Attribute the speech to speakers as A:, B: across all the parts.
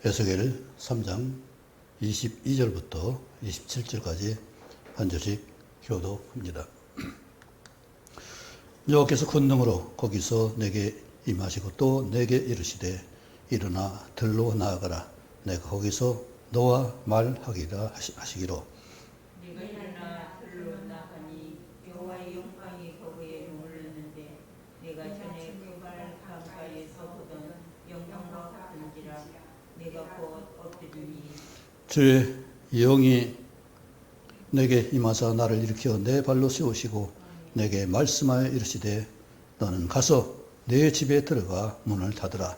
A: 에스겔 3장 22절부터 27절까지 한 절씩 교독합니다. 여호와께서 권능으로 거기서 내게 임하시고 또 내게 이르시되 일어나 들로 나아가라. 내가 거기서 너와 말하기라 하시기로.
B: 네가 일어나 들로 나가니 여호와의 영광이 거기에 머물렀는데 내가 전에 그발 강가에서 보던 영광과 같은지라. 내가 곧 엎드리니
A: 주의 영이 내게 임하사 나를 일으켜 내 발로 세우시고 내게 말씀하여 이르시되 너는 가서 내 집에 들어가 문을 닫으라.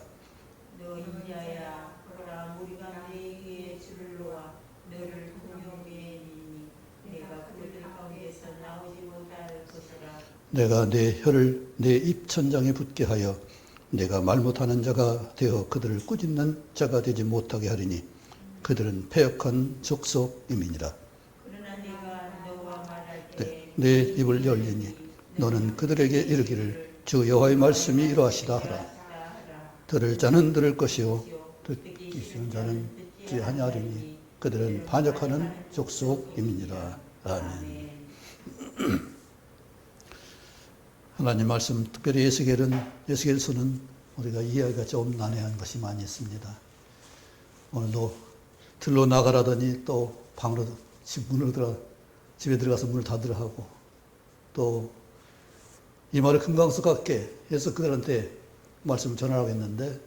B: 너 인자야 보라 우리가 내게 줄을 놓아 너를 공용하게 하니 내가 그들 가운데서 나오지 못할 것이라.
A: 내가 내 혀를 내 입천장에 붙게 하여 내가 말 못하는 자가 되어 그들을 꾸짖는 자가 되지 못하게 하리니 그들은 패역한 족속임이니라.
B: 그러나 내가 너와 말할
A: 내 입을 열리니 너는 그들에게 이르기를 주 여호와의 말씀이 이러하시다 하라. 들을 자는 들을 것이요 듣기 싫은 자는 듣지 아니하리니 그들은 반역하는 족속임이니라. 아멘. 하나님 말씀, 특별히 에스겔서는 우리가 이해하기가 좀 난해한 것이 많이 있습니다. 오늘도 들로 나가라더니 또 방으로 집에 들어가서 문을 닫으라 하고 또 이 말을 금강석 같게 해서 그들한테 말씀을 전하라고 했는데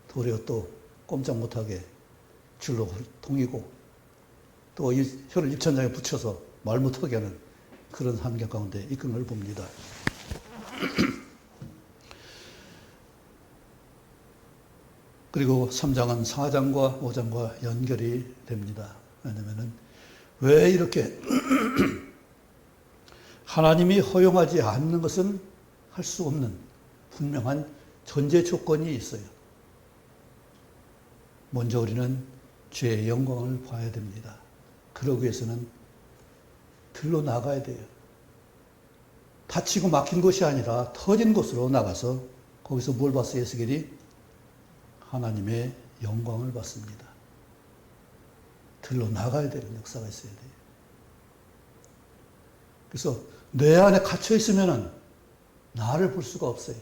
A: 도리어 또 꼼짝 못하게 줄로 통이고 또 이 혀를 입천장에 붙여서 말 못하게 하는 그런 환경 가운데 이끈 걸 봅니다. 그리고 3장은 4장과 5장과 연결이 됩니다. 왜냐하면 왜 이렇게 하나님이 허용하지 않는 것은 할 수 없는 분명한 전제 조건이 있어요. 먼저 우리는 주의 영광을 봐야 됩니다. 그러기 위해서는 들로 나가야 돼요. 닫히고 막힌 곳이 아니라 터진 곳으로 나가서 거기서 뭘 봤어요? 에스겔이 하나님의 영광을 봤습니다. 들로 나가야 되는 역사가 있어야 돼요. 그래서 내 안에 갇혀 있으면은 나를 볼 수가 없어요.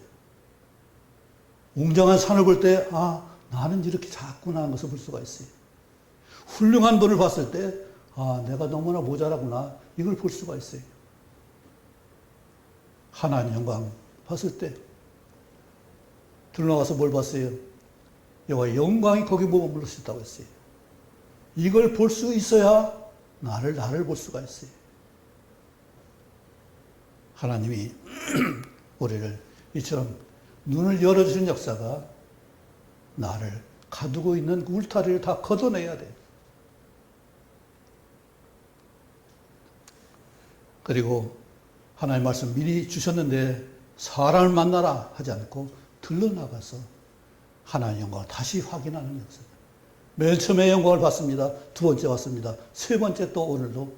A: 웅장한 산을 볼 때, 아, 나는 이렇게 작구나 하는 것을 볼 수가 있어요. 훌륭한 분을 봤을 때, 아, 내가 너무나 모자라구나. 이걸 볼 수가 있어요. 하나님 영광 봤을 때, 들어나가서 뭘 봤어요? 여호와의 영광이 거기 머물러 있다고 했어요. 이걸 볼 수 있어야 나를 볼 수가 있어요. 하나님이 우리를 이처럼 눈을 열어주는 역사가 나를 가두고 있는 그 울타리를 다 걷어내야 돼요. 그리고 하나님 말씀 미리 주셨는데 사람을 만나라 하지 않고 들러 나가서 하나님의 영광을 다시 확인하는 역사. 맨 처음에 영광을 봤습니다. 두 번째 봤습니다. 세 번째 또 오늘도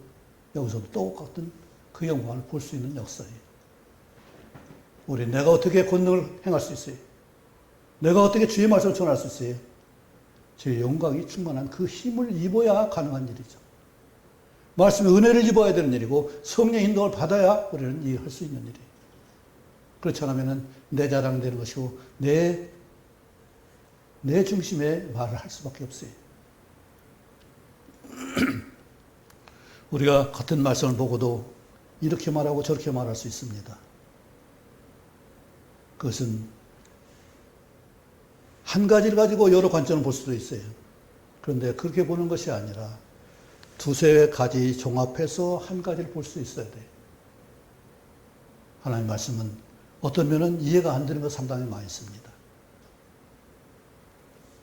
A: 여기서도 똑같은 그 영광을 볼 수 있는 역사예요. 우리 내가 어떻게 권능을 행할 수 있어요? 내가 어떻게 주의 말씀을 전할 수 있어요? 주의 영광이 충만한 그 힘을 입어야 가능한 일이죠. 말씀의 은혜를 입어야 되는 일이고 성령의 인도를 받아야 우리는 이해할 수 있는 일이에요. 그렇지 않으면 내 자랑 되는 것이고 내 중심의 말을 할 수밖에 없어요. 우리가 같은 말씀을 보고도 이렇게 말하고 저렇게 말할 수 있습니다. 그것은 한 가지를 가지고 여러 관점을 볼 수도 있어요. 그런데 그렇게 보는 것이 아니라 두세 가지 종합해서 한 가지를 볼 수 있어야 돼요. 하나님 말씀은 어떤 면은 이해가 안 되는 것 상당히 많이 있습니다.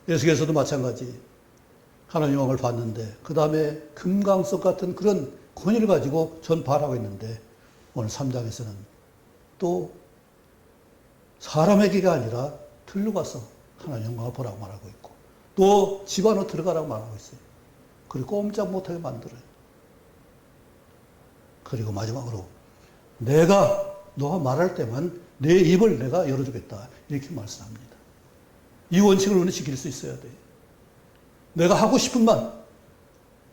A: 에스겔서도 마찬가지. 하나님 영광을 봤는데 그 다음에 금강석 같은 그런 권위를 가지고 전파하고 있는데 오늘 3장에서는 또 사람에게가 아니라 들로 가서 하나님 영광을 보라고 말하고 있고 또 집 안으로 들어가라고 말하고 있어요. 그리고 꼼짝 못하게 만들어요. 그리고 마지막으로 너가 말할 때만 내 입을 내가 열어주겠다 이렇게 말씀합니다. 이 원칙을 우리는 지킬 수 있어야 돼요. 내가 하고 싶은 말,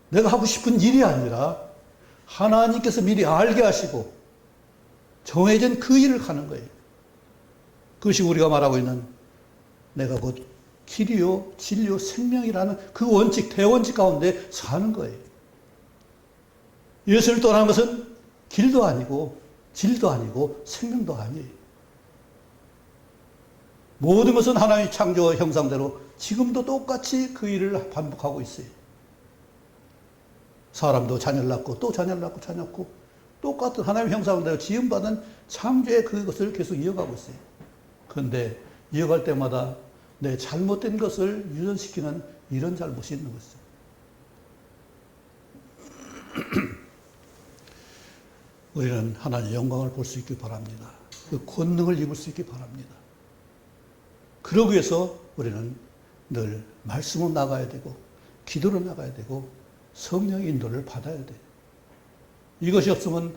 A: 내가 하고 싶은 일이 아니라 하나님께서 미리 알게 하시고 정해진 그 일을 하는 거예요. 그것이 우리가 말하고 있는 내가 곧 길이요, 진리요, 생명이라는 그 원칙, 대원칙 가운데 사는 거예요. 예수를 떠나는 것은 길도 아니고 진리도 아니고 생명도 아니에요. 모든 것은 하나님의 창조 형상대로 지금도 똑같이 그 일을 반복하고 있어요. 사람도 자녀를 낳고 또 자녀를 낳고 자녀 낳고 똑같은 하나님의 형상대로 지음받은 창조의 그것을 계속 이어가고 있어요. 그런데 이어갈 때마다 내 잘못된 것을 유전시키는 이런 잘못이 있는 것이죠. 우리는 하나님의 영광을 볼 수 있기 바랍니다. 그 권능을 입을 수 있기 바랍니다. 그러기 위해서 우리는 늘 말씀으로 나가야 되고 기도로 나가야 되고 성령의 인도를 받아야 돼요. 이것이 없으면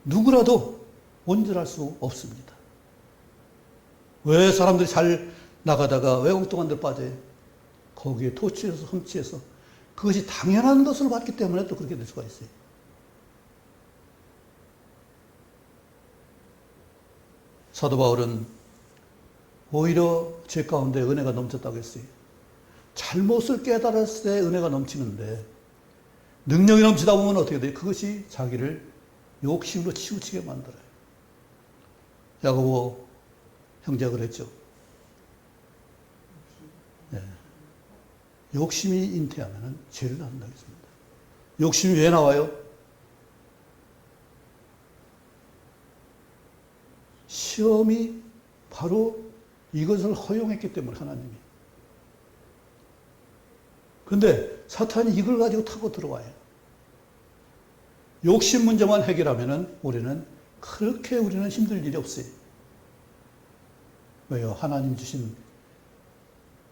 A: 누구라도 온전할 수 없습니다. 왜 사람들이 잘 나가다가 왜 엉뚱한 데 빠져요? 거기에 토취해서 흠취해서 그것이 당연한 것으로 봤기 때문에 또 그렇게 될 수가 있어요. 사도 바울은 오히려 죄 가운데 은혜가 넘쳤다고 했어요. 잘못을 깨달았을 때 은혜가 넘치는데 능력이 넘치다 보면 어떻게 돼요? 그것이 자기를 욕심으로 치우치게 만들어요. 야고보 형제가 그랬죠. 네. 욕심이 잉태하면 죄를 낳는다고 했습니다. 욕심이 왜 나와요? 시험이 바로 이것을 허용했기 때문에 하나님이. 그런데 사탄이 이걸 가지고 타고 들어와요. 욕심 문제만 해결하면 우리는 그렇게 우리는 힘들 일이 없어요. 왜요? 하나님 주신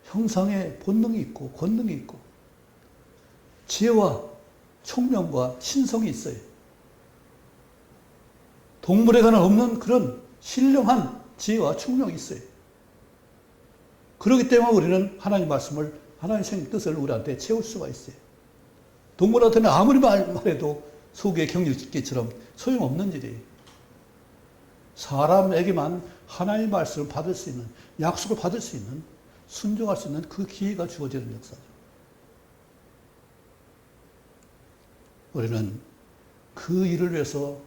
A: 형상의 본능이 있고 권능이 있고 지혜와 총명과 신성이 있어요. 동물에게는 없는 그런 신령한 지혜와 총명이 있어요. 그렇기 때문에 우리는 하나님 말씀을 하나님의 생 뜻을 우리한테 채울 수가 있어요. 동물한테는 아무리 말해도 속에 경질기처럼 소용없는 일이에요. 사람에게만 하나님의 말씀을 받을 수 있는, 약속을 받을 수 있는, 순종할 수 있는 그 기회가 주어지는 역사죠. 우리는 그 일을 위해서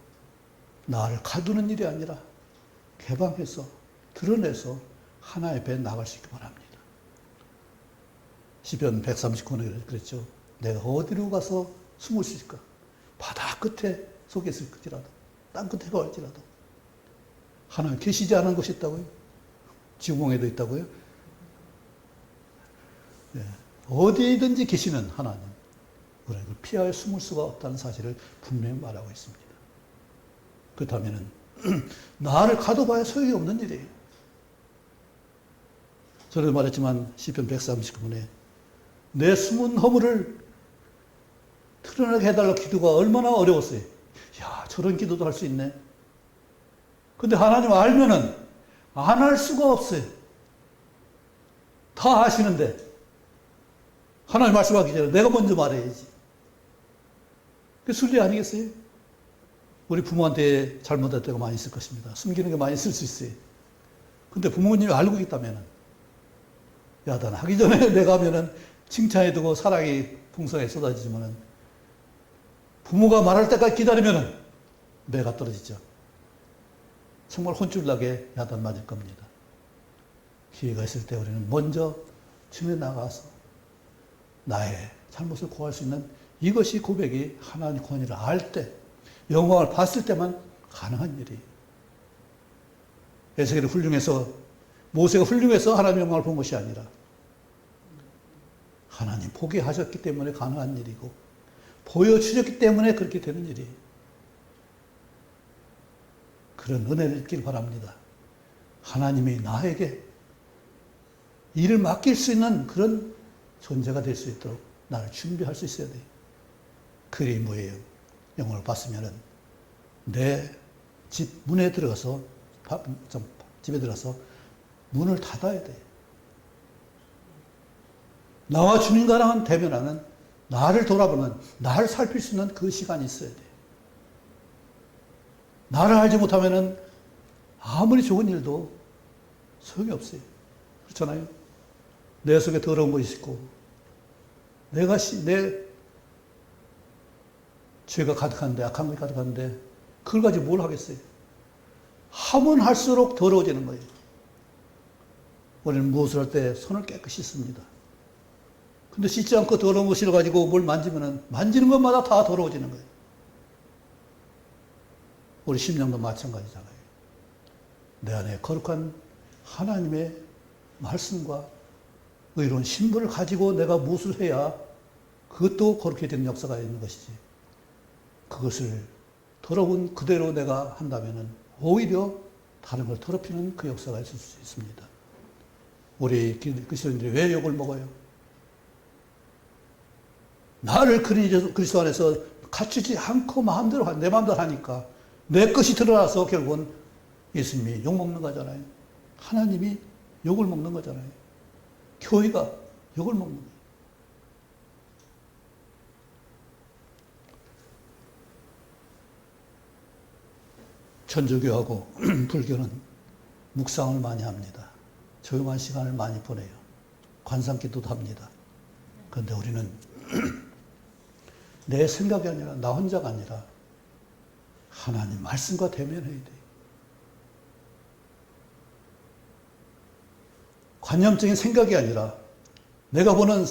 A: 나를 가두는 일이 아니라 개방해서 드러내서 하나님 앞에 나갈 수 있기 바랍니다. 시편 139편에 그랬죠. 내가 어디로 가서 숨을 수 있을까? 바다 끝에 속에 있을지라도 땅 끝에 갈지라도 하나님 계시지 않은 곳이 있다고요? 지구공에도 있다고요? 네. 어디든지 계시는 하나님 우리는 피하여 숨을 수가 없다는 사실을 분명히 말하고 있습니다. 그렇다면 나를 가둬봐야 소용이 없는 일이에요. 저도 말했지만 시편 139편에 내 숨은 허물을 드러나게 해달라고 기도가 얼마나 어려웠어요. 야, 저런 기도도 할 수 있네. 근데 하나님 알면은 안 할 수가 없어요. 다 아시는데 하나님 말씀하기 전에 내가 먼저 말해야지. 그게 순리 아니겠어요? 우리 부모한테 잘못할 때가 많이 있을 것입니다. 숨기는 게 많이 있을 수 있어요. 근데 부모님이 알고 있다면은 야단하기 전에 내가 하면은 칭찬해두고 사랑이 풍성하게 쏟아지지만은 부모가 말할 때까지 기다리면은 매가 떨어지죠. 정말 혼쭐나게 야단 맞을 겁니다. 기회가 있을 때 우리는 먼저 주님에 나가서 나의 잘못을 고할 수 있는 이것이 고백이 하나님 권위를 알 때, 영광을 봤을 때만 가능한 일이에요. 에스겔이 훌륭해서, 모세가 훌륭해서 하나님 영광을 본 것이 아니라 하나님 포기하셨기 때문에 가능한 일이고 보여주셨기 때문에 그렇게 되는 일이에요. 그런 은혜를 잊길 바랍니다. 하나님이 나에게 일을 맡길 수 있는 그런 존재가 될 수 있도록 나를 준비할 수 있어야 돼요. 그리 뭐예요? 영광을 봤으면은 내 집 문에 들어가서 집에 들어가서 문을 닫아야 돼요. 나와 주님과는 대면하는, 나를 돌아보는, 나를 살필 수 있는 그 시간이 있어야 돼. 나를 알지 못하면은 아무리 좋은 일도 소용이 없어요. 그렇잖아요. 내 속에 더러운 것이 있고, 내 죄가 가득한데, 악한 것이 가득한데, 그걸 가지고 뭘 하겠어요? 하면 할수록 더러워지는 거예요. 우리는 무엇을 할 때 손을 깨끗이 씁니다. 근데 씻지 않고 더러운 것을 가지고 뭘 만지면은, 만지는 것마다 다 더러워지는 거예요. 우리 심령도 마찬가지잖아요. 내 안에 거룩한 하나님의 말씀과 의로운 신분을 가지고 내가 무엇을 해야 그것도 거룩해지는 역사가 있는 것이지. 그것을 더러운 그대로 내가 한다면은 오히려 다른 걸 더럽히는 그 역사가 있을 수 있습니다. 우리 그리스도인들이 왜 욕을 먹어요? 나를 그리스도 안에서 갖추지 않고 마음대로 내 마음대로 하니까 내 것이 드러나서 결국은 예수님이 욕 먹는 거잖아요. 하나님이 욕을 먹는 거잖아요. 교회가 욕을 먹는 거예요. 천주교하고 불교는 묵상을 많이 합니다. 조용한 시간을 많이 보내요. 관상기도도 합니다. 그런데 우리는 내 생각이 아니라, 나 혼자가 아니라 하나님 말씀과 대면해야 돼요. 관념적인 생각이 아니라, 내가 보는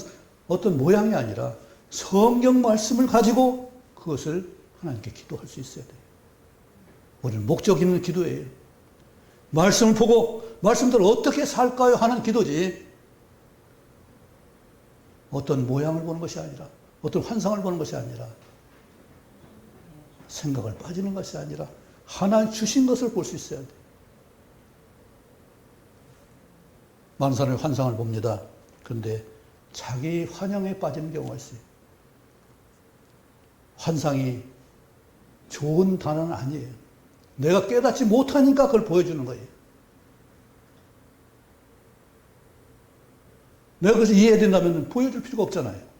A: 어떤 모양이 아니라 성경 말씀을 가지고 그것을 하나님께 기도할 수 있어야 돼요. 우리는 목적 있는 기도예요. 말씀을 보고 말씀대로 어떻게 살까요 하는 기도지, 어떤 모양을 보는 것이 아니라, 어떤 환상을 보는 것이 아니라, 생각을 빠지는 것이 아니라 하나님 주신 것을 볼 수 있어야 돼. 많은 사람이 환상을 봅니다. 그런데 자기 환영에 빠지는 경우가 있어요. 환상이 좋은 단어는 아니에요. 내가 깨닫지 못하니까 그걸 보여주는 거예요. 내가 그것을 이해된다면 보여줄 필요가 없잖아요.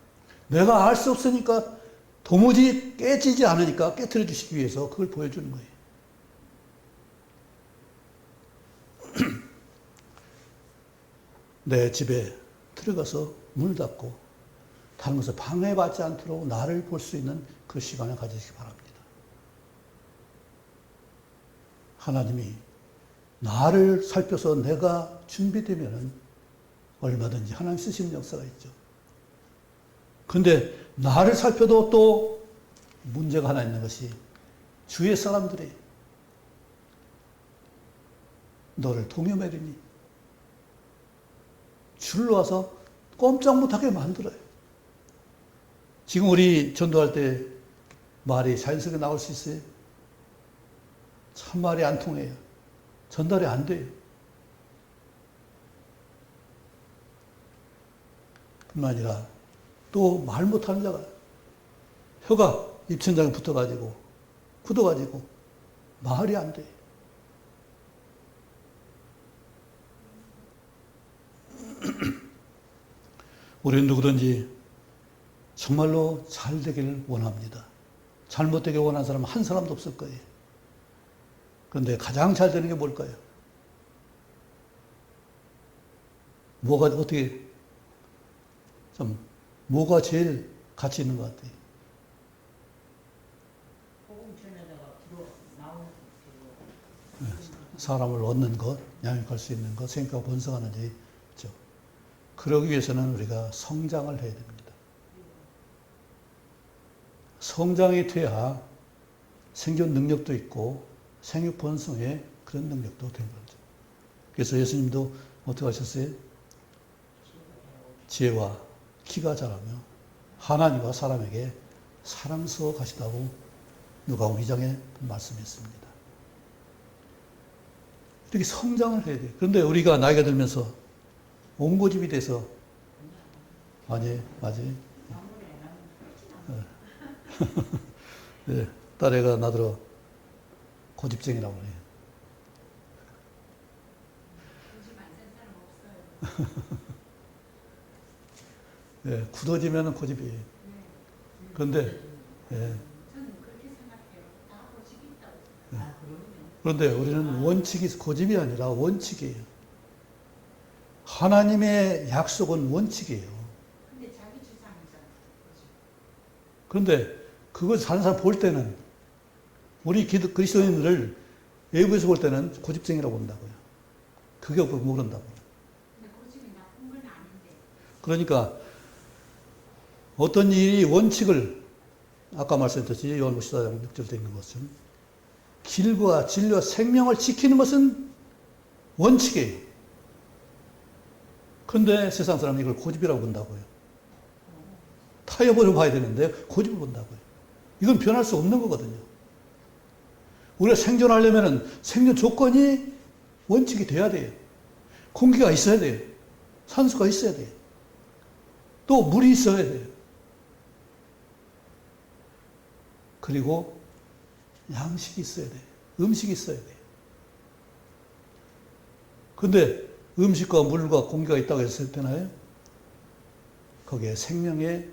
A: 내가 알 수 없으니까, 도무지 깨지지 않으니까 깨트려 주시기 위해서 그걸 보여주는 거예요. 내 집에 들어가서 문을 닫고 다른 것을 방해받지 않도록 나를 볼 수 있는 그 시간을 가지시기 바랍니다. 하나님이 나를 살펴서 내가 준비되면은 얼마든지 하나님 쓰시는 역사가 있죠. 그런데 나를 살펴도 또 문제가 하나 있는 것이, 주위의 사람들이 너를 동요매리니 줄로 와서 꼼짝 못하게 만들어요. 지금 우리 전도할 때 말이 자연스럽게 나올 수 있어요? 참 말이 안 통해요. 전달이 안 돼요. 뿐만 아니라 또 말 못하는 자가, 혀가 입천장에 붙어가지고 굳어가지고 말이 안 돼요. 우리는 누구든지 정말로 잘 되기를 원합니다. 잘못되게 원하는 사람은 한 사람도 없을 거예요. 그런데 가장 잘 되는 게 뭘까요? 뭐가 제일 가치 있는 것 같아요? 사람을 얻는 것, 양육할 수 있는 것, 생각하고 번성하는 일이 있죠. 그러기 위해서는 우리가 성장을 해야 됩니다. 성장이 돼야 생존 능력도 있고 생육 번성의 그런 능력도 되는 거죠. 그래서 예수님도 어떻게 하셨어요? 지혜와 키가 자라며 하나님과 사람에게 사랑스러워 가시다고 누가복음 2장에 말씀했습니다. 이렇게 성장을 해야 돼요. 그런데 우리가 나이가 들면서 옹고집이 돼서, 맞아요. 네, 딸애가 나더러 고집쟁이라고 그래요. 예, 굳어지면 고집이에요. 그런데 예,
C: 저는 그렇게 생각해요. 다 고집이 있다고.
B: 아, 그럼요.
A: 그런데 우리는 원칙이 고집이 아니라 원칙이에요. 하나님의 약속은 원칙이에요.
C: 근데 자기 주장이잖아.
A: 그런데 그걸 다른 사람 볼 때는 우리 그리스도인들을 외부에서 볼 때는 고집쟁이라고 본다고요. 그게 모른다고요.
C: 근데 고집이 나쁜 건 아닌데.
A: 그러니까 어떤 일이 원칙을 아까 말씀드렸듯이 요한복음 14장 6절에 되어 있는 것은 길과 진리와 생명을 지키는 것은 원칙이에요. 그런데 세상 사람은 이걸 고집이라고 본다고요. 타협을 봐야 되는데 고집을 본다고요. 이건 변할 수 없는 거거든요. 우리가 생존하려면 생존 조건이 원칙이 돼야 돼요. 공기가 있어야 돼요. 산소가 있어야 돼요. 또 물이 있어야 돼요. 그리고 양식이 있어야 돼요. 음식이 있어야 돼요. 근데 음식과 물과 공기가 있다고 했을 때나요? 거기에 생명의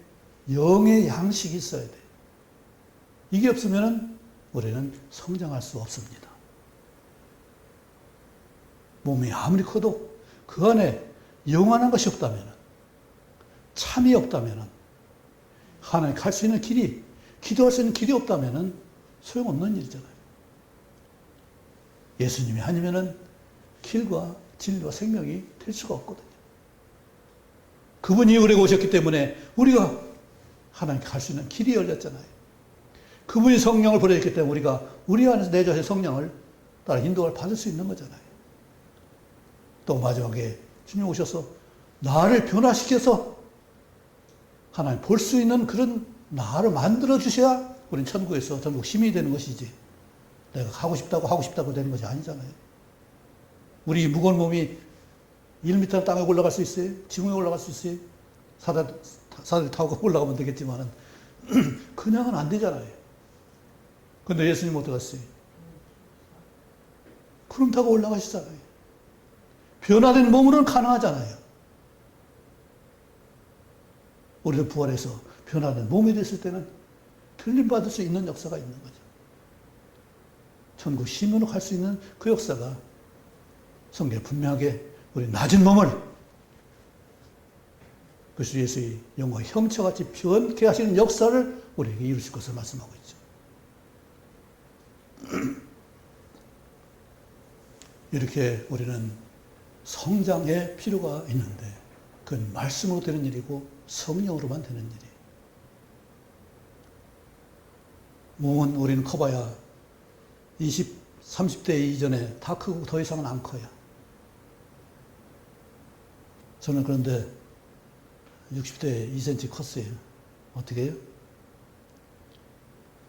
A: 영의 양식이 있어야 돼요. 이게 없으면 우리는 성장할 수 없습니다. 몸이 아무리 커도 그 안에 영원한 것이 없다면, 참이 없다면, 하나님 갈 수 있는 길이, 기도할 수 있는 길이 없다면 소용없는 일이잖아요. 예수님이 아니면 길과 진리와 생명이 될 수가 없거든요. 그분이 우리에게 오셨기 때문에 우리가 하나님께 갈 수 있는 길이 열렸잖아요. 그분이 성령을 보내줬기 때문에 우리가 우리 안에서 내주신 성령을 따라 인도를 받을 수 있는 거잖아요. 또 마지막에 주님 오셔서 나를 변화시켜서 하나님 볼 수 있는 그런 나를 만들어 주셔야 우리는 천국에서 전국 힘이 되는 것이지 내가 하고 싶다고 되는 것이 아니잖아요. 우리 무거운 몸이 1m 땅에 올라갈 수 있어요? 지붕에 올라갈 수 있어요? 사다리 타고 올라가면 되겠지만은 그냥은 안 되잖아요. 근데 예수님 어디 갔어요? 구름 타고 올라가시잖아요. 변화된 몸으로는 가능하잖아요. 우리도 부활해서 변화된 몸이 됐을 때는 틀림받을 수 있는 역사가 있는 거죠. 천국 시민으로 갈 수 있는 그 역사가 성경에 분명하게 우리 낮은 몸을 그리스도 예수의 영광의 형체같이 변케 하시는 역사를 우리에게 이루실 것을 말씀하고 있죠. 이렇게 우리는 성장의 필요가 있는데 그건 말씀으로 되는 일이고 성령으로만 되는 일이에요. 몸은 우리는 커봐야 30대 이전에 다 크고 더 이상은 안 커요. 저는 그런데 60대 2cm 컸어요. 어떻게 해요?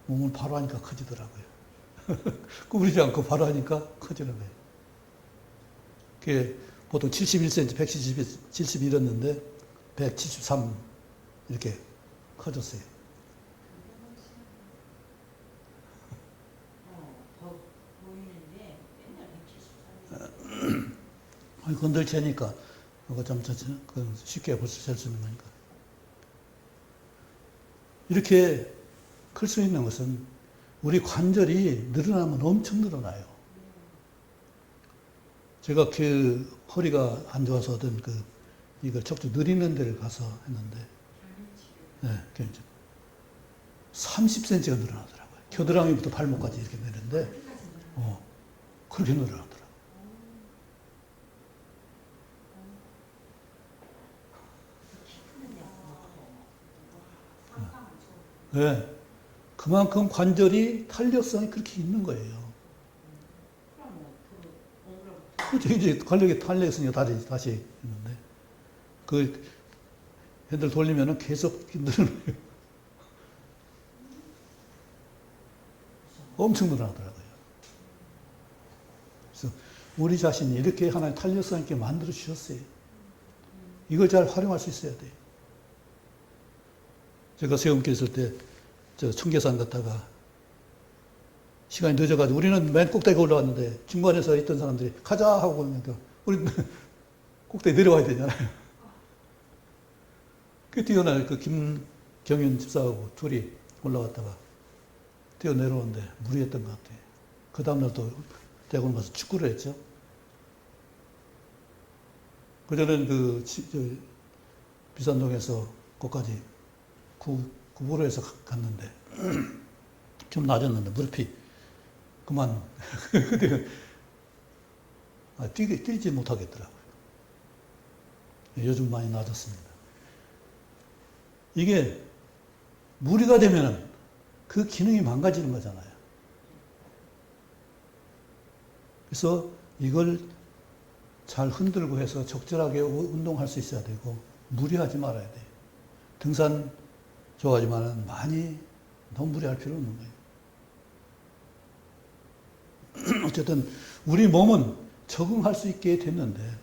A: 몸을 바로 하니까 커지더라고요. 구부리지 않고 바로 하니까 커지더라고요. 그게 보통 71cm, 171였는데 173 이렇게 커졌어요.
B: 더 보이는데 맨날 173.
A: 아니, 건들 재니까 그거 좀 쉽게 벌써 잴 수 있는 거니까. 이렇게 클 수 있는 것은 우리 관절이 늘어나면 엄청 늘어나요. 제가 그 허리가 안 좋아서 하던 이걸 척추 느리는 데를 가서 했는데, 네, 30cm가 늘어나더라고요. 겨드랑이부터 발목까지 이렇게 내는데, 그렇게 늘어나더라고요. 네. 그만큼 관절이 탄력성이 그렇게 있는 거예요. 그렇죠. 이제 관절이 탄력성이 다시 있는데, 그 핸들 돌리면은 계속 늘어나요. 엄청 늘어나더라고요. 그래서 우리 자신이 이렇게 하나의 탄력성 있게 만들어 주셨어요. 이걸 잘 활용할 수 있어야 돼요. 제가 세움길 있을 때, 저 청계산 갔다가 시간이 늦어가지고 우리는 맨 꼭대기 올라왔는데 중간에서 있던 사람들이 가자 하고 그러니까 우리 꼭대기 내려와야 되잖아요. 그 뛰어날 그 김경윤 집사하고 둘이 올라갔다가 뛰어 내려오는데 무리했던 것 같아요. 그 다음날 또 대구로 가서 축구를 했죠. 그전에는 비산동에서 거기까지 구보로 해서 갔는데 좀 낮았는데 무릎이 그만 뛰지 못하겠더라고요. 요즘 많이 낮았습니다. 이게 무리가 되면은 그 기능이 망가지는 거잖아요. 그래서 이걸 잘 흔들고 해서 적절하게 운동할 수 있어야 되고 무리하지 말아야 돼요. 등산 좋아하지만 많이 너무 무리할 필요 없는 거예요. 어쨌든 우리 몸은 적응할 수 있게 됐는데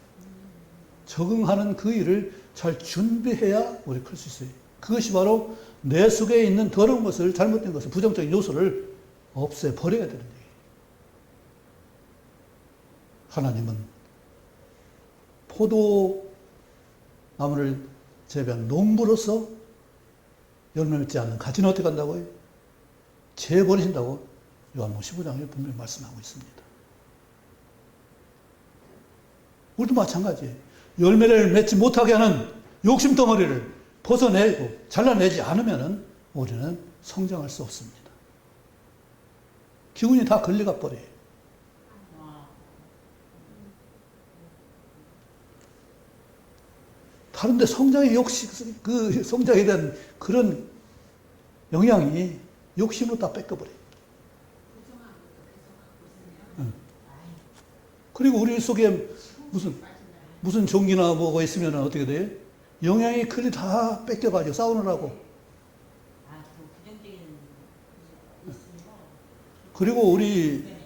A: 적응하는 그 일을 잘 준비해야 우리 클 수 있어요. 그것이 바로 내 속에 있는 더러운 것을, 잘못된 것을, 부정적인 요소를 없애버려야 되는 얘기예요. 하나님은 포도나무를 재배한 농부로서 열매 맺지 않는 가지는 어떻게 한다고요? 재버리신다고 요한복음 15장에 분명히 말씀하고 있습니다. 우리도 마찬가지예요. 열매를 맺지 못하게 하는 욕심덩어리를 벗어내고 잘라내지 않으면 우리는 성장할 수 없습니다. 기운이 다 걸려가 버려요. 다른데 성장의 성장에 대한 그런 영향이 욕심으로 다 뺏겨버려요. 그리고 우리 속에 무슨 종기나 뭐가 있으면 어떻게 돼요? 영양이 그리 다 뺏겨가지고 싸우느라고. 그리고 우리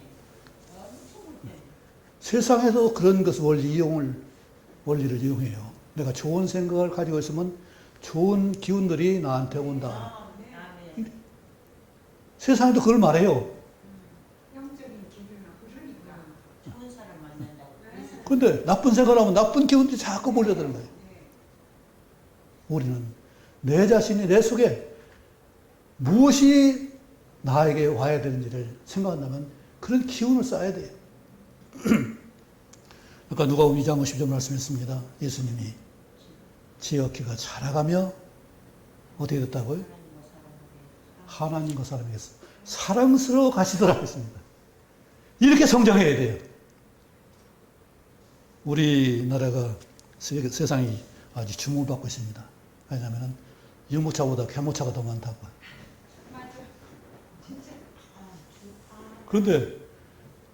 A: 세상에도 그런 것을 원리를 이용해요. 내가 좋은 생각을 가지고 있으면 좋은 기운들이 나한테 온다. 세상에도 그걸 말해요. 그런데 나쁜 생각을 하면 나쁜 기운들이 자꾸 몰려드는 거예요. 우리는 내 자신이 내 속에 무엇이 나에게 와야 되는지를 생각한다면 그런 기운을 쌓아야 돼요. 아까 누가복음 2장 50절 말씀했습니다. 예수님이 지혜와 자라가며 어떻게 됐다고요? 하나님과 사람에게서 사랑스러워 가시더라 했습니다. 이렇게 성장해야 돼요. 우리나라가 세상이 아주 주목을 받고 있습니다. 왜냐하면 유모차보다 개모차가 더 많다고. 그런데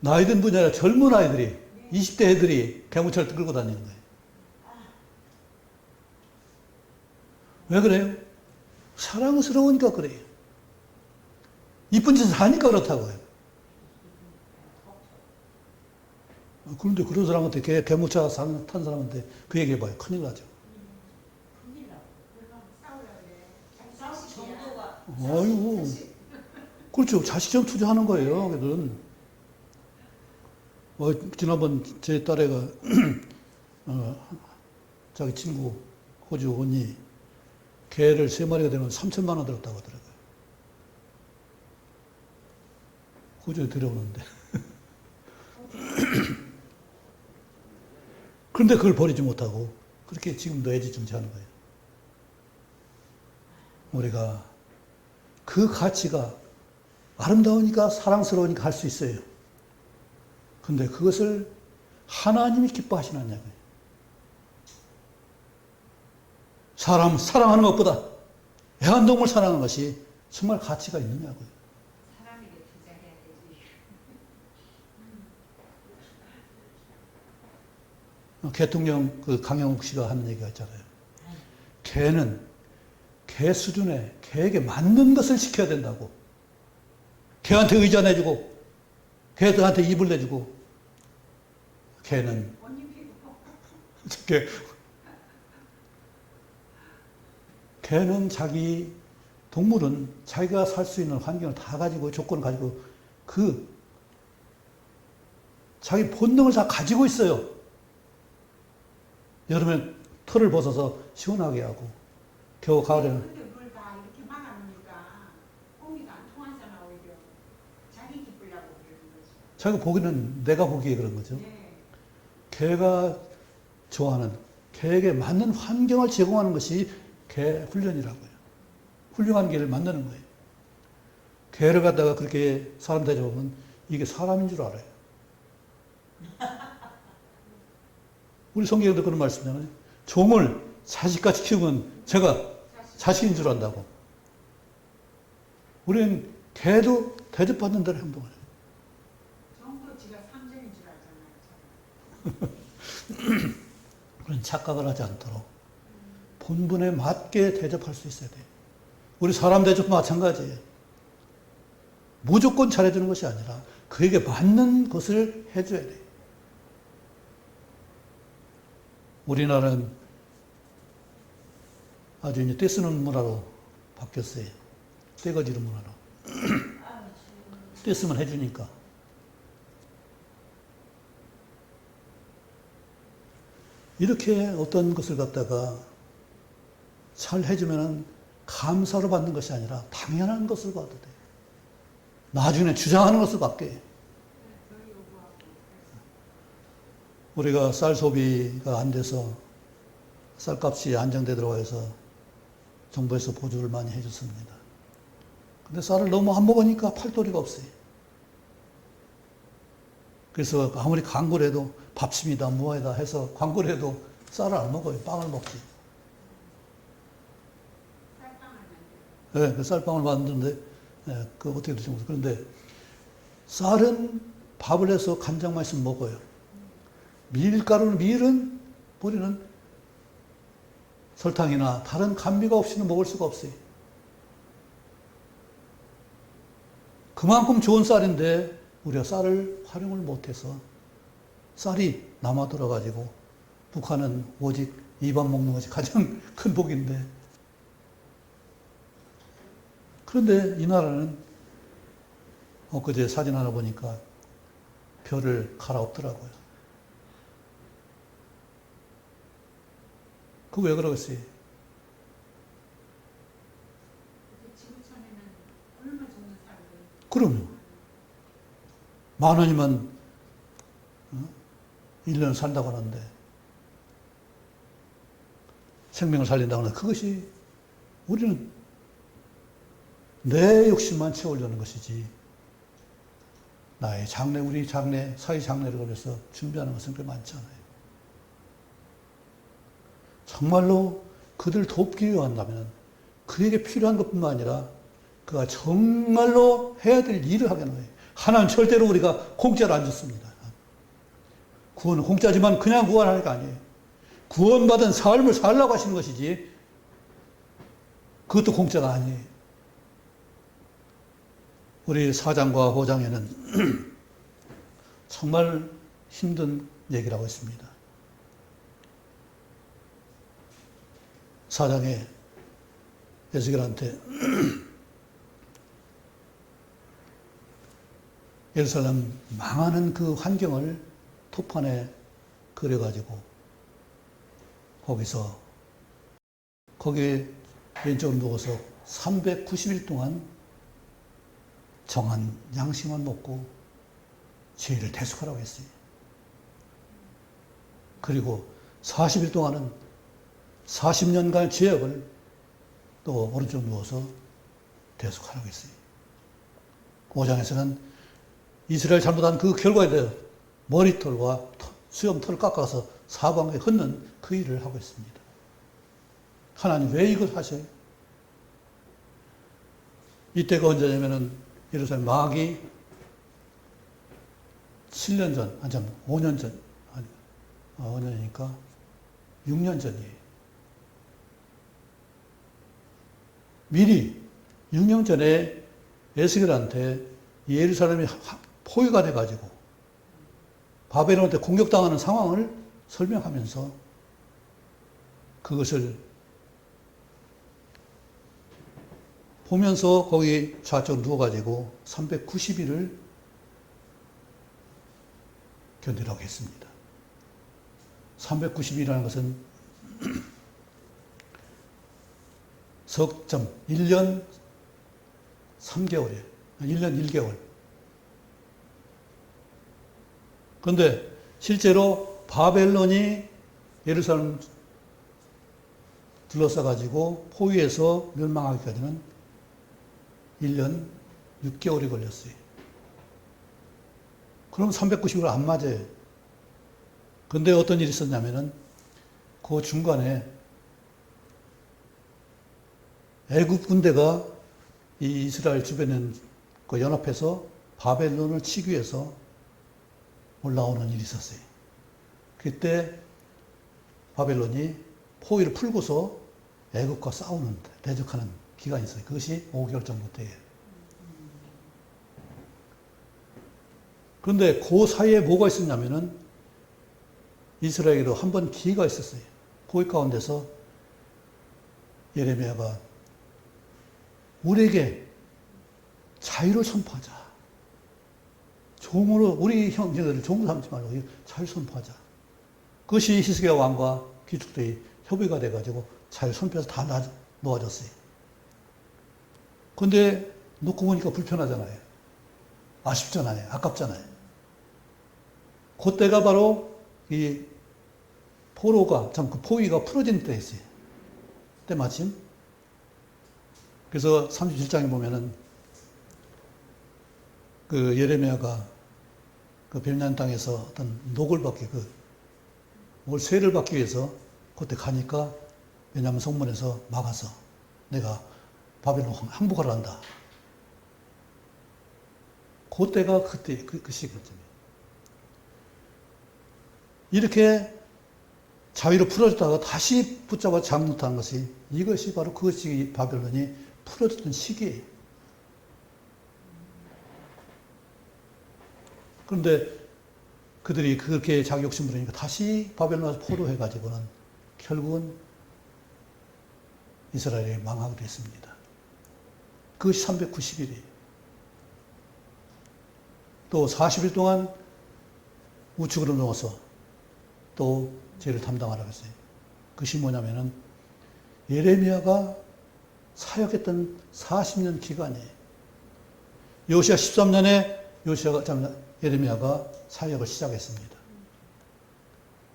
A: 나이 든 분이 아니라 젊은 아이들이 20대 애들이 개모차를 끌고 다니는 거예요. 왜 그래요? 사랑스러우니까 그래요. 이쁜 짓을 하니까 그렇다고요. 그런데 그런 사람한테 개모차 탄 사람한테 그 얘기해봐요. 큰일 나죠. 아이고. 그렇죠. 자식점 투자하는 거예요. 걔들은. 지난번 제 딸애가 자기 친구 호주 언니 개를 3마리가 되면 3천만 원 들었다고 하더라고요. 호주에 들여오는데. 그런데 그걸 버리지 못하고 그렇게 지금도 애지중지하는 거예요. 우리가 그 가치가 아름다우니까 사랑스러우니까 할 수 있어요. 근데 그것을 하나님이 기뻐하시느냐고요. 사람 사랑하는 것보다 애완동물 사랑하는 것이 정말 가치가 있느냐고요.
C: 사람에게 투자해야 되지.
A: 대통령 강영욱 씨가 하는 얘기가 있잖아요. 개는 개 수준에 개에게 맞는 것을 시켜야 된다고. 개한테 의자 내주고 개한테 입을 내주고 개는 동물은 자기가 살 수 있는 환경을 다 가지고 조건을 가지고 자기 본능을 다 가지고 있어요. 여름에 털을 벗어서 시원하게 하고 겨우 가을에는.
C: 근데 뭘 다 이렇게 막아놓으니까 공기가 안 통하잖아. 오히려 자기 기쁘려고 그러는 거지.
A: 자기가 보기는 내가 보기에 그런 거죠.
C: 네.
A: 개가 좋아하는, 개에게 맞는 환경을 제공하는 것이 개 훈련이라고요. 훌륭한 개를 만드는 거예요. 개를 갖다가 그렇게 사람 대접하면 이게 사람인 줄 알아요. 우리 성경에도 그런 말씀이잖아요. 종을 자식같이 키우면 제가 자식인 줄 안다고. 우리는 개도 대접받는 대로 행동을 해요.
C: 정도 지가 상전인 줄 알잖아요.
A: 그런 착각을 하지 않도록 본분에 맞게 대접할 수 있어야 돼요. 우리 사람 대접도 마찬가지예요. 무조건 잘해주는 것이 아니라 그에게 맞는 것을 해줘야 돼요. 우리나라는 아주 이제 떼쓰는 문화로 바뀌었어요. 떼거지는 문화로. 떼쓰면 해주니까. 이렇게 어떤 것을 갖다가 잘 해주면은 감사로 받는 것이 아니라 당연한 것을 받아야 돼요. 나중에 주장하는 것을 받게. 우리가 쌀 소비가 안 돼서 쌀값이 안정되도록 해서 정부에서 보조를 많이 해줬습니다. 근데 쌀을 너무 안 먹으니까 팔도리가 없어요. 그래서 아무리 광고를 해도 밥심이다 무화이다 해서 광고를 해도 쌀을 안 먹어요. 빵을 먹지.
C: 쌀빵을 만들어.
A: 네, 그 쌀빵을 만드는데 그 어떻게 될지 모르겠어요. 그런데 쌀은 밥을 해서 간장만 있으면 먹어요. 밀은 우리는 설탕이나 다른 감미가 없이는 먹을 수가 없어요. 그만큼 좋은 쌀인데 우리가 쌀을 활용을 못해서 쌀이 남아돌아가지고 북한은 오직 입안 먹는 것이 가장 큰 복인데 그런데 이 나라는 엊그제 사진 하나 보니까 별을 갈아엎더라고요. 그 왜 그러겠어요?
C: 지구촌에는 얼마 정도 살고
A: 그럼요. 10,000원이면 1년 산다고 하는데 생명을 살린다고 하는데 그것이 우리는 내 욕심만 채우려는 것이지 나의 장래, 우리 장래, 사회 장래를 위해서 준비하는 것은 꽤 많지 않아요. 정말로 그들을 돕기 위한다면 그에게 필요한 것뿐만 아니라 그가 정말로 해야 될 일을 하게 하는 거예요. 하나는 절대로 우리가 공짜로 안 줬습니다. 구원은 공짜지만 그냥 구원하는 게 아니에요. 구원받은 삶을 살라고 하시는 것이지 그것도 공짜가 아니에요. 우리 4장과 5장에는 정말 힘든 얘기를 하고 있습니다. 4장에 에스겔한테 예루살렘 망하는 그 환경을 토판에 그려가지고 거기에 왼쪽으로 누워서 390일 동안 정한 양식만 먹고 죄를 대속하라고 했어요. 그리고 40일 동안은 40년간 죄악을 또 오른쪽 누워서 대속하라고 했어요. 5장에서는 이스라엘 잘못한 그 결과에 대해 머리털과 수염털을 깎아서 사방에 흩는 그 일을 하고 있습니다. 하나님 왜 이걸 하셔요? 이때가 언제냐면은 예루살렘 마귀 7년 전, 아니, 5년 전, 5년이니까 6년 전이에요. 미리 6년 전에 에스겔한테 예루살렘이 포위가 돼가지고 바벨론한테 공격당하는 상황을 설명하면서 그것을 보면서 거기 좌측 누워가지고 390일을 견디라고 했습니다. 390일이라는 것은 석점 1년 3개월이에요. 1년 1개월. 그런데 실제로 바벨론이 예루살렘 둘러싸가지고 포위해서 멸망하기까지는 1년 6개월이 걸렸어요. 그럼 390을 안 맞아요. 근데 어떤 일이 있었냐면은 그 중간에 애굽 군대가 이 이스라엘 주변에 그 연합해서 바벨론을 치기 위해서 올라오는 일이 있었어요. 그때 바벨론이 포위를 풀고서 애굽과 싸우는, 대적하는 기간이 있어요. 그것이 5개월 정도 돼요. 그런데 그 사이에 뭐가 있었냐면은 이스라엘에도 한 번 기회가 있었어요. 포위 가운데서 예레미야가 우리에게 자유를 선포하자. 종으로, 우리 형제들을 종으로 삼지 말고 자유 선포하자. 그것이 히스기야 왕과 귀족들이 협의가 돼가지고 자유 선포해서 다 놓아졌어요. 근데 놓고 보니까 불편하잖아요. 아쉽잖아요. 아깝잖아요. 그때가 바로 이 포로가, 그 포위가 풀어진 때였어요. 때마침. 그래서 37장에 보면은 그 예레미야가 그 베냐민 땅에서 어떤 녹을 받기, 뭘 세를 받기 위해서 그때 가니까 베냐민 성문에서 막아서 내가 바벨론 항복하러 한다. 그때가 그때 그 시기였잖아요. 이렇게 자유로 풀어졌다가 다시 붙잡아 잡는다는 것이, 이것이 바로 그것이 바벨론이 풀어졌던 시기예요. 그런데 그들이 그렇게 자기 욕심 부리니까 다시 바벨론에서 포로해가지고는 결국은 이스라엘이 망하게 됐습니다. 그것이 390일이에요. 또 40일 동안 우측으로 누워서 또 죄를 담당하라고 했어요. 그것이 뭐냐면은 예레미야가 사역했던 40년 기간이에요. 요시야 13년에 예레미야가 사역을 시작했습니다.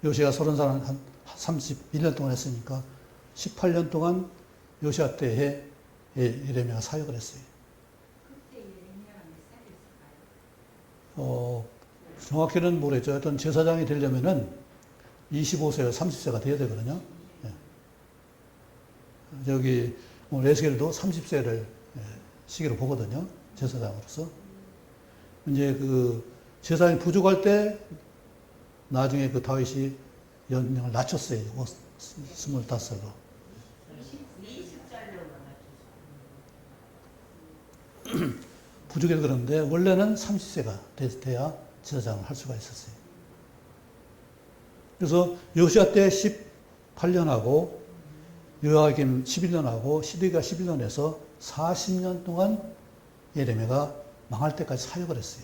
A: 요시야 30살 한 31년 동안 했으니까 18년 동안 요시야 때에 예레미야가 사역을 했어요.
C: 그때 예레미야가 몇 살이었을까요?
A: 정확히는 모르겠죠. 어떤 제사장이 되려면은 25세가 30세가 돼야 되거든요. 예. 저기 에스겔도 30세를 시기로 보거든요. 제사장으로서. 이제 그 제사장이 부족할 때 나중에 그 다윗이 연령을 낮췄어요. 25살로.
B: 20살로
A: 부족해서 그러는데 원래는 30세가 돼야 제사장을 할 수가 있었어요. 그래서 요시야 때 18년하고 요야김 11년하고 시드기야 11년에서 40년 동안 예레미야가 망할 때까지 사역을 했어요.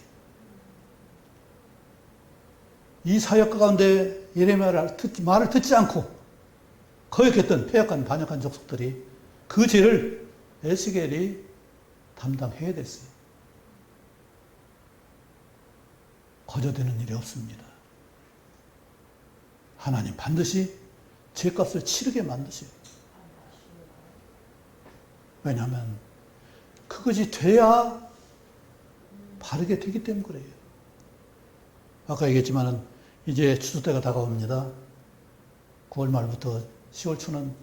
A: 이 사역 가운데 예레미야를 말을 듣지 않고 거역했던 폐역한 반역한 족속들이 그 죄를 에스겔이 담당해야 됐어요. 거저되는 일이 없습니다. 하나님 반드시 죄값을 치르게 만드셔요. 왜냐하면 그것이 돼야 바르게 되기 때문에 그래요. 아까 얘기했지만은 이제 추수 때가 다가옵니다. 9월 말부터 10월 초는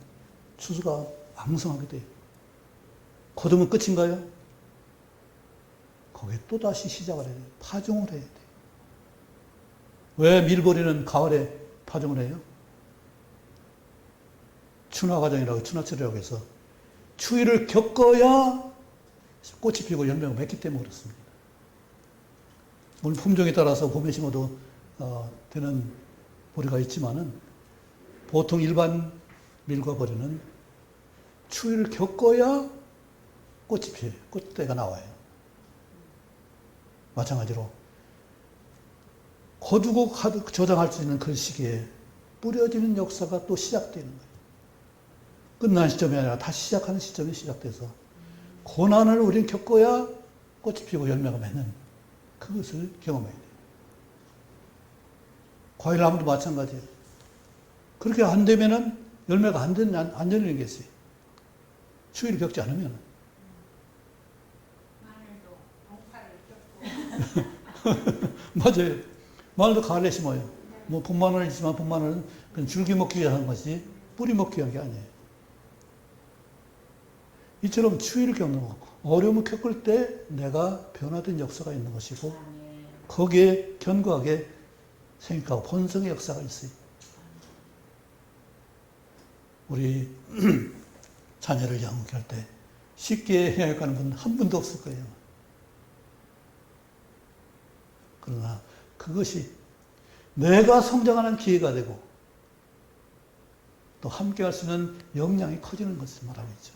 A: 추수가 왕성하게 돼요. 거두면 끝인가요? 거기에 또다시 시작을 해야 돼요. 파종을 해야 돼요. 왜 밀보리는 가을에 파종을 해요? 춘화과정이라고 춘화철이라고 해서 추위를 겪어야 꽃이 피고 열매가 맺기 때문에 그렇습니다. 물론 품종에 따라서 봄에 심어도 되는 보리가 있지만은 보통 일반 밀과 보리는 추위를 겪어야 꽃이 피어요. 꽃대가 나와요. 마찬가지로 거두고 저장할 수 있는 그 시기에 뿌려지는 역사가 또 시작되는 거예요. 끝난 시점이 아니라 다시 시작하는 시점이 시작돼서 고난을 우리는 겪어야 꽃이 피고 열매가 맺는 그것을 경험해야 돼요. 과일나무도 마찬가지예요. 그렇게 안 되면은 열매가 안 열리는 게 있어요. 추위를 겪지 않으면.
C: 마늘도 봉파를 겪고
A: 맞아요. 마늘도 가을에 심어요. 뭐 봄마늘은 있지만 봄마늘은 그냥 줄기 먹기 위해 하는 것이 뿌리 먹기 위한 게 아니에요. 이처럼 추위를 겪는 거, 어려움을 겪을 때 내가 변화된 역사가 있는 것이고
B: 아멘.
A: 거기에 견고하게 생각하고 본성의 역사가 있어요. 우리 자녀를 양육할 때 쉽게 양육하는 분 한 분도 없을 거예요. 그러나 그것이 내가 성장하는 기회가 되고 또 함께 할 수 있는 역량이 커지는 것을 말하고 있죠.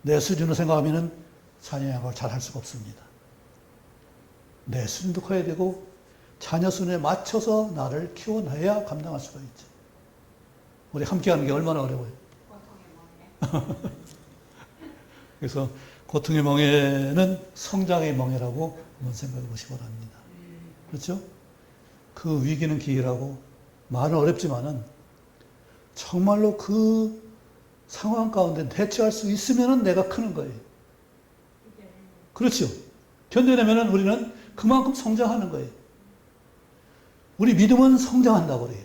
A: 내 수준을 생각하면 자녀 양육을 잘 할 수가 없습니다. 내 수준도 커야 되고 자녀 수준에 맞춰서 나를 키워놔야 감당할 수가 있죠. 우리 함께 하는 게 얼마나 어려워요.
C: 고통의 멍에
A: 그래서 고통의 멍에는 성장의 멍에라고 한번 생각해 보시기 바랍니다. 그렇죠? 그 위기는 기회라고 말은 어렵지만은 정말로 그 상황 가운데 대처할 수 있으면은 내가 크는 거예요. 그렇죠? 견뎌내면은 우리는 그만큼 성장하는 거예요. 우리 믿음은 성장한다고 그래요.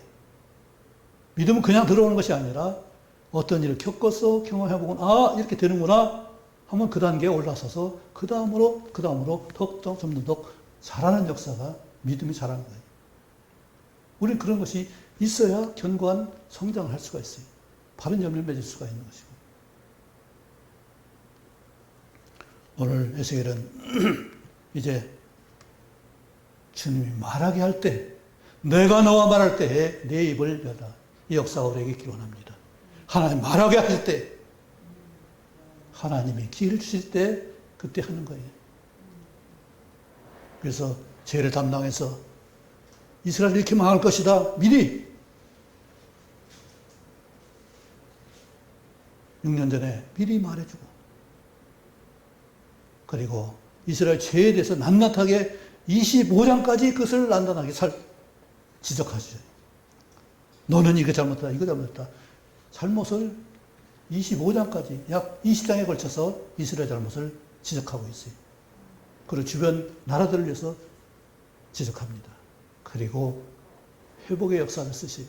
A: 믿음은 그냥 들어오는 것이 아니라 어떤 일을 겪어서 경험해보고 아 이렇게 되는구나 하면 그 단계에 올라서서 그 다음으로 더욱더 좀 더 잘하는 역사가 믿음이 자라는 거예요. 우리는 그런 것이 있어야 견고한 성장을 할 수가 있어요. 바른 열매를 맺을 수가 있는 것이고. 오늘 에스겔은 이제 주님이 말하게 할 때, 내가 너와 말할 때에 내 입을 열라. 이 역사가 우리에게 기원합니다. 하나님 말하게 하실 때, 하나님이 기회를 주실 때, 그때 하는 거예요. 그래서 죄를 담당해서 이스라엘이 이렇게 망할 것이다. 미리 6년 전에 미리 말해주고 그리고 이스라엘 죄에 대해서 낱낱하게 25장까지 그것을 난단하게 지적하시죠. 너는 이거 잘못했다. 이거 잘못했다. 잘못을 25장까지 약 20장에 걸쳐서 이스라엘 잘못을 지적하고 있어요. 그리고 주변 나라들을 위해서 지적합니다. 그리고 회복의 역사를 쓰시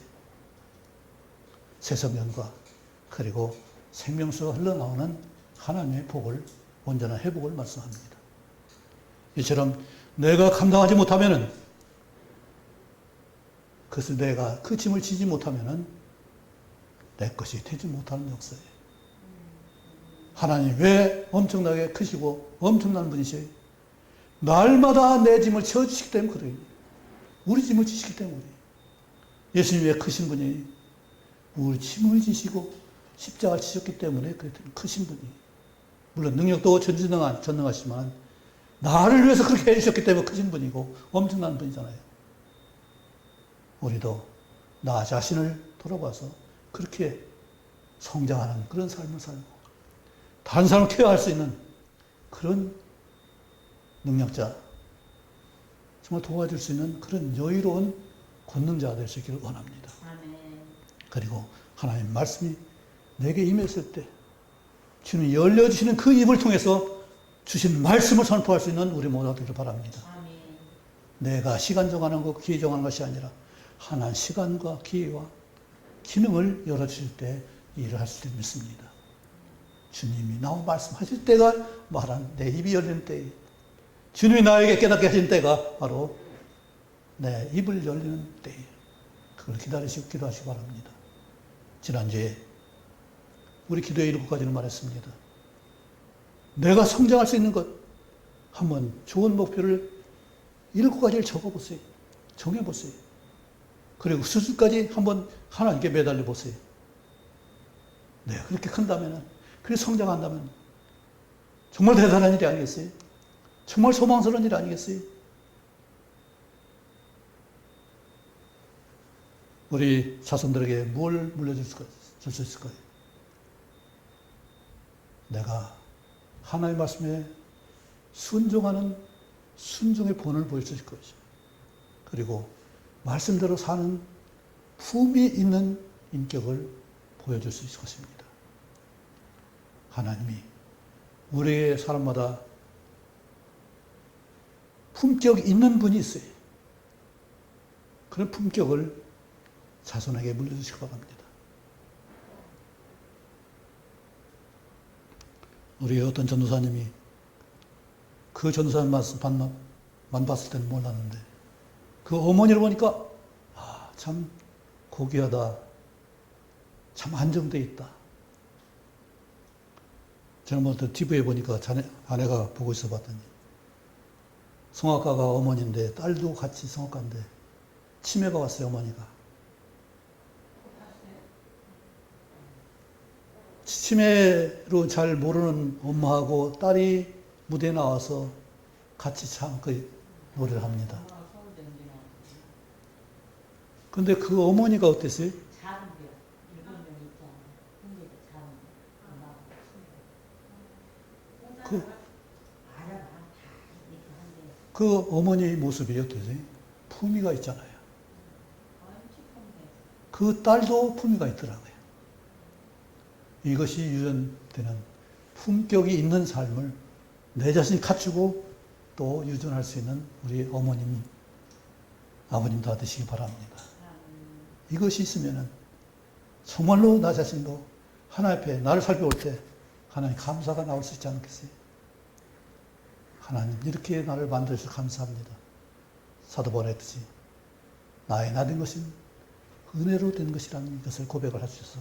A: 새성년과 그리고 생명수가 흘러나오는 하나님의 복을 온전한 회복을 말씀합니다. 이처럼 내가 감당하지 못하면은 그것을 내가 그 짐을 지지 못하면은 내 것이 되지 못하는 역사예요. 하나님 왜 엄청나게 크시고 엄청난 분이세요? 날마다 내 짐을 지어주시기 때문에 그래요. 우리 짐을 지시기 때문에. 예수님이 왜 크신 분이 우리 짐을 지시고 십자가를 지셨기 때문에 크신 분이. 물론 능력도 전능하시지만 나를 위해서 그렇게 해주셨기 때문에 크신 분이고 엄청난 분이잖아요. 우리도 나 자신을 돌아봐서 그렇게 성장하는 그런 삶을 살고 다른 사람을 케어할 수 있는 그런 능력자, 정말 도와줄 수 있는 그런 여유로운 권능자가 될 수 있기를 원합니다.
B: 아멘.
A: 그리고 하나님 말씀이 내게 임했을 때 주님이 열려주시는 그 입을 통해서 주신 말씀을 선포할 수 있는 우리 모두가 되기를 바랍니다.
B: 아멘.
A: 내가 시간 정하는 것, 기회 정하는 것이 아니라 하나님 시간과 기회와 기능을 열어주실 때 일을 할 수 있을 믿습니다. 주님이 나와 말씀하실 때가 말한 내 입이 열리는 때에 주님이 나에게 깨닫게 하신 때가 바로 내 입을 열리는 때에 그걸 기다리시고 기도하시기 바랍니다. 지난주에 우리 기도의 7가지를 말했습니다. 내가 성장할 수 있는 것 한번 좋은 목표를 7가지를 적어보세요. 정해보세요. 그리고 수술까지 한번 하나님께 매달려 보세요. 내가 그렇게 큰다면, 그렇게 성장한다면 정말 대단한 일이 아니겠어요? 정말 소망스러운 일 아니겠어요? 우리 자손들에게 뭘 물려줄 수 있을까요? 내가 하나님의 말씀에 순종하는 순종의 본을 보여줄 것이죠. 그리고 말씀대로 사는 품이 있는 인격을 보여줄 수 있을 것입니다. 하나님이 우리의 사람마다 품격이 있는 분이 있어요. 그런 품격을 자손에게 물려주시기 바랍니다. 우리 어떤 전도사님이 그 전도사님 말씀만 봤을 때는 몰랐는데 그 어머니를 보니까 참 고귀하다. 참 안정되어 있다. 제가 뭐 TV에 보니까 아내가 보고 있어 봤더니 성악가가 어머니인데 딸도 같이 성악가인데 치매가 왔어요, 어머니가. 치매로 잘 모르는 엄마하고 딸이 무대에 나와서 같이 그 노래를 합니다. 근데 그 어머니가 어땠어요? 그 어머니의 모습이 어떠세요? 품위가 있잖아요. 그 딸도 품위가 있더라고요. 이것이 유전되는 품격이 있는 삶을 내 자신이 갖추고 또 유전할 수 있는 우리 어머님, 아버님 다 되시기 바랍니다. 이것이 있으면은 정말로 나 자신도 하나님 앞에 나를 살펴볼 때 하나님 감사가 나올 수 있지 않겠어요? 하나님 이렇게 나를 만들어주셔서 감사합니다. 사도 바울이 했듯이 나의 나된 것은 은혜로 된 것이라는 것을 고백을 하셔서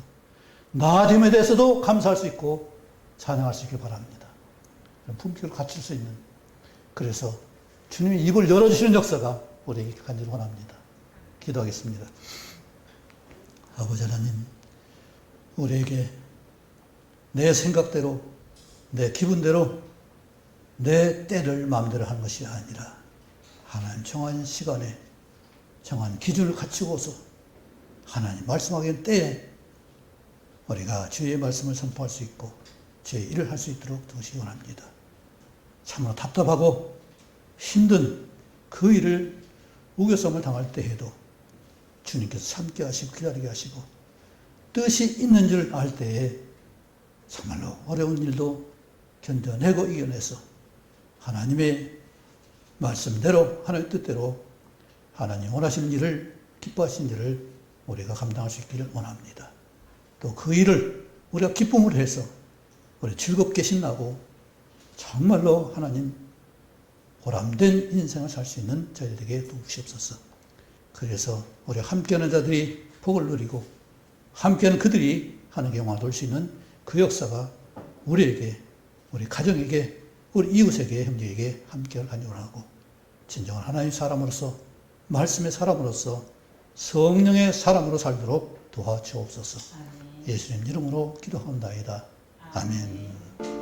A: 나됨에 대해서도 감사할 수 있고 찬양할 수 있길 바랍니다. 품격을 갖출 수 있는, 그래서 주님이 입을 열어주시는 역사가 우리에게 간절히 원합니다. 기도하겠습니다. 아버지 하나님, 우리에게 내 생각대로, 내 기분대로, 내 때를 마음대로 하는 것이 아니라 하나님 정한 시간에 정한 기준을 갖추고서 하나님 말씀하기엔 때에 우리가 주의 말씀을 선포할 수 있고 주의 일을 할 수 있도록 도우시기 원합니다. 참으로 답답하고 힘든 그 일을 우겨싸움을 당할 때에도 주님께서 참게 하시고 기다리게 하시고 뜻이 있는 줄 알 때에 정말로 어려운 일도 견뎌내고 이겨내서 하나님의 말씀대로 하나님의 뜻대로 하나님 원하시는 일을 기뻐하시는 일을 우리가 감당할 수 있기를 원합니다. 또 그 일을 우리가 기쁨으로 해서 우리 즐겁게 신나고 정말로 하나님 보람된 인생을 살 수 있는 저희들에게 도우시옵소서. 그래서 우리 함께하는 자들이 복을 누리고 함께하는 그들이 하나님의 영광을 돌 수 있는 그 역사가 우리에게, 우리 가정에게, 우리 이웃에게, 형제에게 함께할 간증을 하고 진정한 하나님의 사람으로서, 말씀의 사람으로서, 성령의 사람으로 살도록 도와주옵소서. 예수님 이름으로 기도합니다. 아멘.